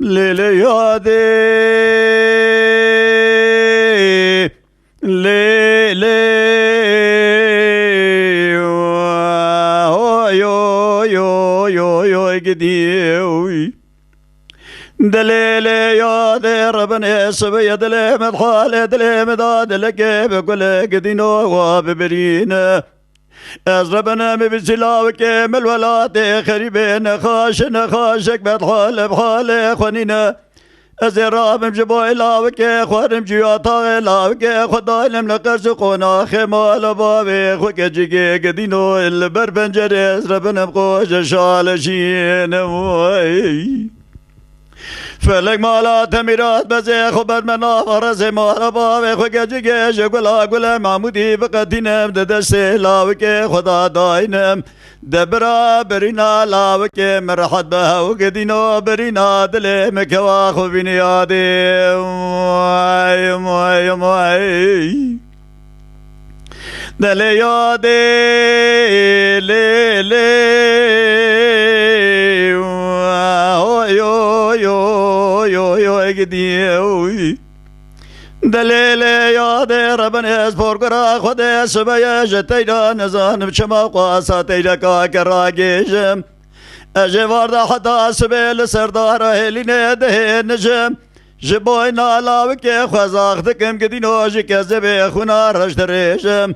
ليلي يادي ليلي يو يو يو يو قديوي دليلي يا دي ربنا سبي دلي مدخال دلي مداد لكي بكل قدينو وببرينا از ربنا مبسلاو كامل ولا خريبين خاشك بدخال بخال خونينا از رابم جبوي لاوك خورم جياتا لاوك خدايلم لقرس قونا خمال بابي خوك جيكي قدينو البر بنجري از ربنا بقوش شالشين موي فلك مالا تميرات بزي خبر منا فرزي مالا باوي خوك جيكي شكولا معمودي بقدينم ددسي لاوك خدا داينم دبرا برينا لاوك مرحد بها وقدينو برينا دلي مكوا خوبيني يادي موي دلي يادي لي يو قديوي دليل يا دي ربنا اسبور قرا خدي سبيا جتيدا نزان بشما قاساتيدا كراجيجم اجي وردا حدا سبيل سردار هلينه ده نجم جبوينا لاوك خزاختكم قدينو جكزبي خونا رشدريجم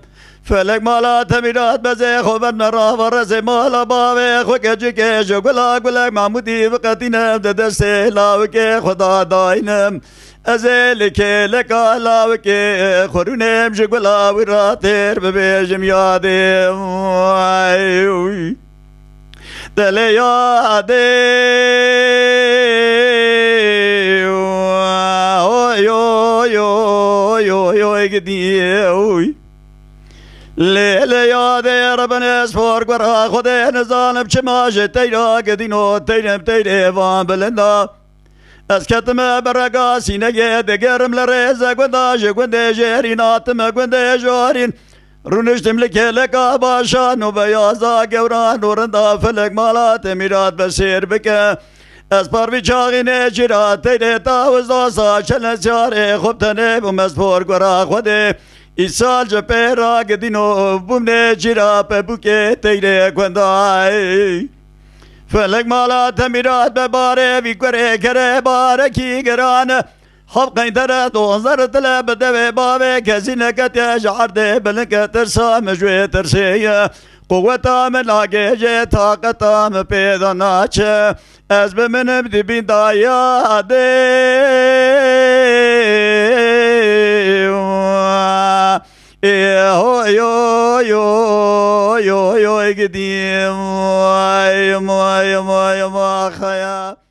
فلك مالا تميرات بزي خبرنا رافرزي مالا باوي خوك جيكي جوكولا معمودي بقتينا بددسي لاوك خدا داينم ازيلك لك لاوك خورونم جوكولا وراتير ببيجم يادي دلي يادي يو قديوي ليلي يا دي ربنا اسفور قرا خدي نزان بشماش تيرا قدينو تيرم تيري فان بلندا اسكتم برقا سينجي دقرم لريزا قنداش قندي جيريناتم قندي جورين رونشتم لك باشا نوبيازا قوران ورندا فلك مالات ميرات بسير بك اسبار بيچاغي نجرات تيري تاوزا ساشل سياري خبتني بمسفور قرا خدي إسال جبرا قدينو بومني جرا ببوكي تيري كونداي فلك مالا تميرات بباري بيكوري كري باركي قران حبقين ترى دوزر تلا بدوي بابي كزينك تجعر دي بلنك ترسا مجوي ترسي قوة من لاقي طاقة من بيضناش أزب من بدي بين دايا دي يو قديم موي خيا